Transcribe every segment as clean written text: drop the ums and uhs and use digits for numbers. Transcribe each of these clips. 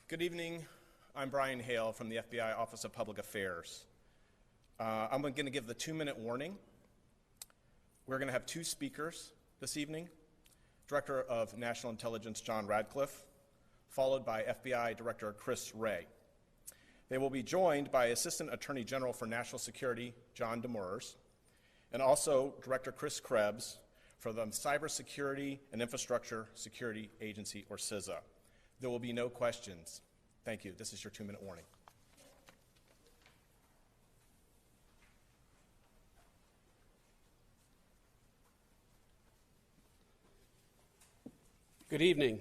Good evening. I'm Brian Hale from the FBI Office of Public Affairs. I'm going to give the 2-minute warning. We're going to have two speakers this evening, Director of National Intelligence John Radcliffe, followed by FBI Director Chris Wray. They will be joined by Assistant Attorney General for National Security John Demers, and also Director Chris Krebs for the Cybersecurity and Infrastructure Security Agency, or CISA. There will be no questions. Thank you. This is your 2-minute warning. Good evening.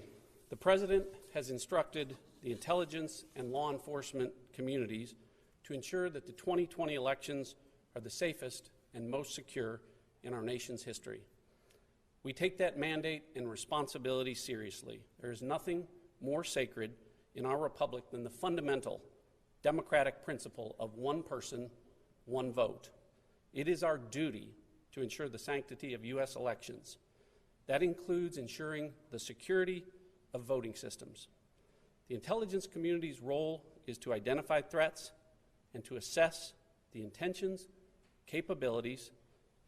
The President has instructed the intelligence and law enforcement communities to ensure that the 2020 elections are the safest and most secure in our nation's history. We take that mandate and responsibility seriously. There is nothing more sacred in our republic than the fundamental democratic principle of one person, one vote. It is our duty to ensure the sanctity of U.S. elections. That includes ensuring the security of voting systems. The intelligence community's role is to identify threats and to assess the intentions, capabilities,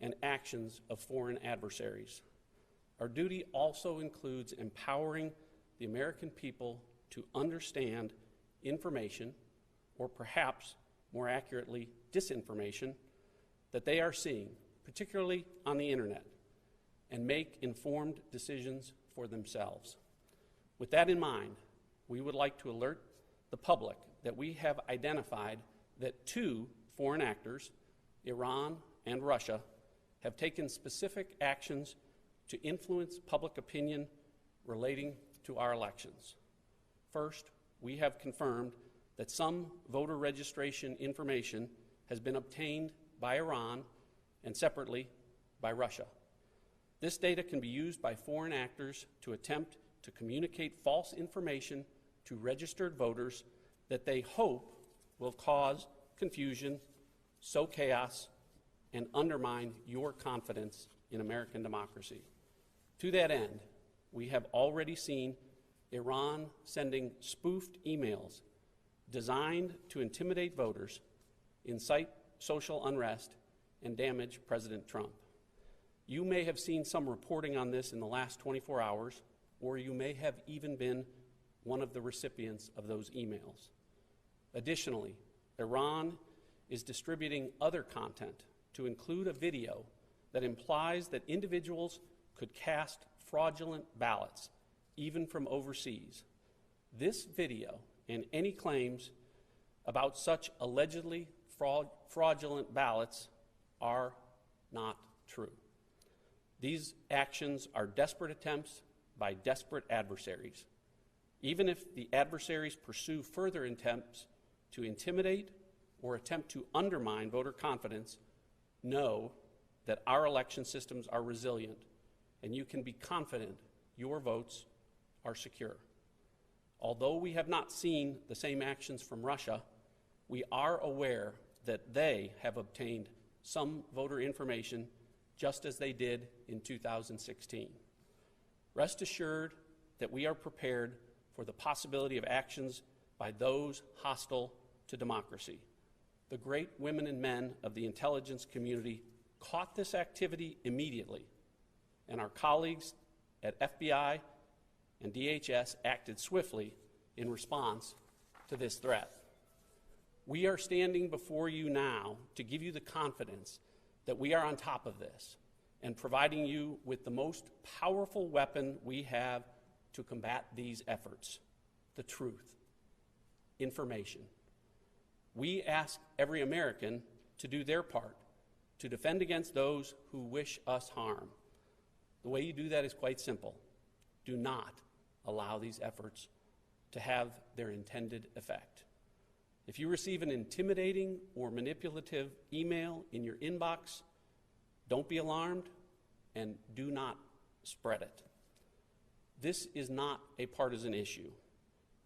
and actions of foreign adversaries. Our duty also includes empowering the American people to understand information, or perhaps more accurately, disinformation, that they are seeing, particularly on the internet, and make informed decisions for themselves. With that in mind, we would like to alert the public that we have identified that two foreign actors, Iran and Russia, have taken specific actions to influence public opinion relating to our elections. First, we have confirmed that some voter registration information has been obtained by Iran and separately by Russia. This data can be used by foreign actors to attempt to communicate false information to registered voters that they hope will cause confusion, sow chaos, and undermine your confidence in American democracy. To that end, we have already seen Iran sending spoofed emails designed to intimidate voters, incite social unrest, and damage President Trump. You may have seen some reporting on this in the last 24 hours, or you may have even been one of the recipients of those emails. Additionally, Iran is distributing other content to include a video that implies that individuals could cast fraudulent ballots, even from overseas. This video and any claims about such allegedly fraudulent ballots are not true. These actions are desperate attempts by desperate adversaries. Even if the adversaries pursue further attempts to intimidate or attempt to undermine voter confidence, know that our election systems are resilient, and you can be confident your votes are secure. Although we have not seen the same actions from Russia, we are aware that they have obtained some voter information just as they did in 2016. Rest assured that we are prepared for the possibility of actions by those hostile to democracy. The great women and men of the intelligence community caught this activity immediately, and our colleagues at FBI and DHS acted swiftly in response to this threat. We are standing before you now to give you the confidence that we are on top of this and providing you with the most powerful weapon we have to combat these efforts: the truth, information. We ask every American to do their part to defend against those who wish us harm. The way you do that is quite simple. Do not allow these efforts to have their intended effect. If you receive an intimidating or manipulative email in your inbox, don't be alarmed and do not spread it. This is not a partisan issue.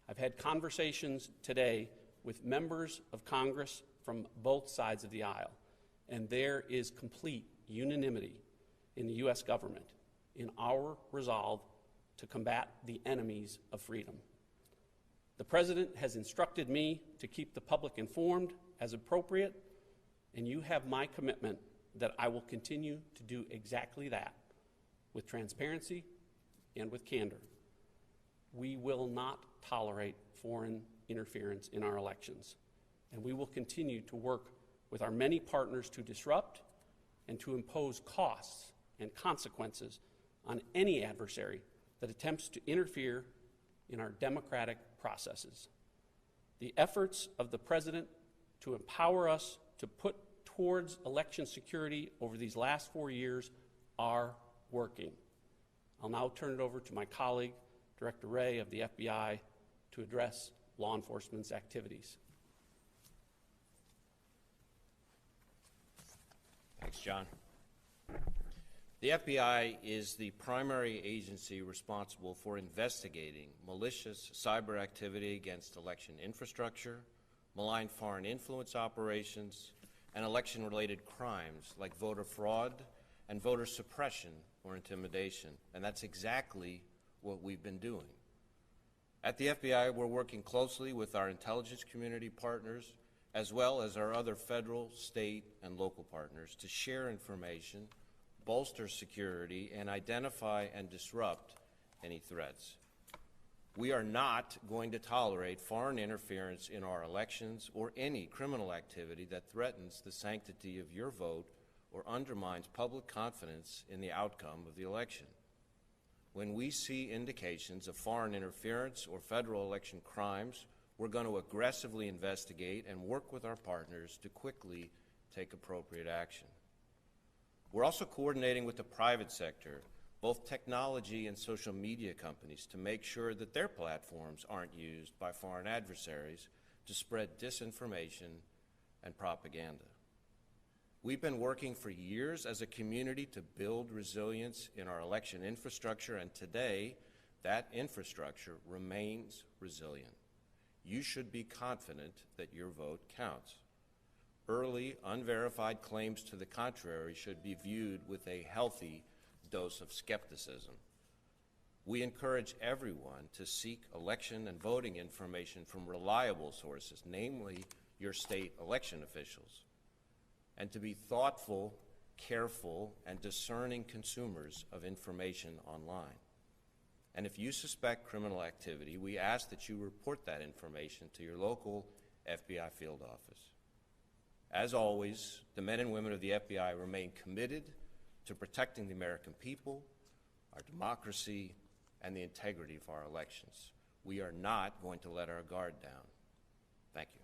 I've had conversations today with members of Congress from both sides of the aisle, and there is complete unanimity in the U.S. government in our resolve to combat the enemies of freedom. The President has instructed me to keep the public informed as appropriate, and you have my commitment that I will continue to do exactly that with transparency and with candor. We will not tolerate foreign interference in our elections, and we will continue to work with our many partners to disrupt and to impose costs and consequences on any adversary that attempts to interfere in our democratic processes. The efforts of the President to empower us to put towards election security over these last 4 years are working. I'll now turn it over to my colleague, Director Wray of the FBI, to address law enforcement's activities. Thanks, John. The FBI is the primary agency responsible for investigating malicious cyber activity against election infrastructure, malign foreign influence operations, and election-related crimes like voter fraud and voter suppression or intimidation. And that's exactly what we've been doing. At the FBI, we're working closely with our intelligence community partners as well as our other federal, state, and local partners to share information, bolster security, and identify and disrupt any threats. We are not going to tolerate foreign interference in our elections or any criminal activity that threatens the sanctity of your vote or undermines public confidence in the outcome of the election. When we see indications of foreign interference or federal election crimes, we're going to aggressively investigate and work with our partners to quickly take appropriate action. We're also coordinating with the private sector, both technology and social media companies, to make sure that their platforms aren't used by foreign adversaries to spread disinformation and propaganda. We've been working for years as a community to build resilience in our election infrastructure, and today that infrastructure remains resilient. You should be confident that your vote counts. Early, unverified claims to the contrary should be viewed with a healthy dose of skepticism. We encourage everyone to seek election and voting information from reliable sources, namely your state election officials, and to be thoughtful, careful, and discerning consumers of information online. And if you suspect criminal activity, we ask that you report that information to your local FBI field office. As always, the men and women of the FBI remain committed to protecting the American people, our democracy, and the integrity of our elections. We are not going to let our guard down. Thank you.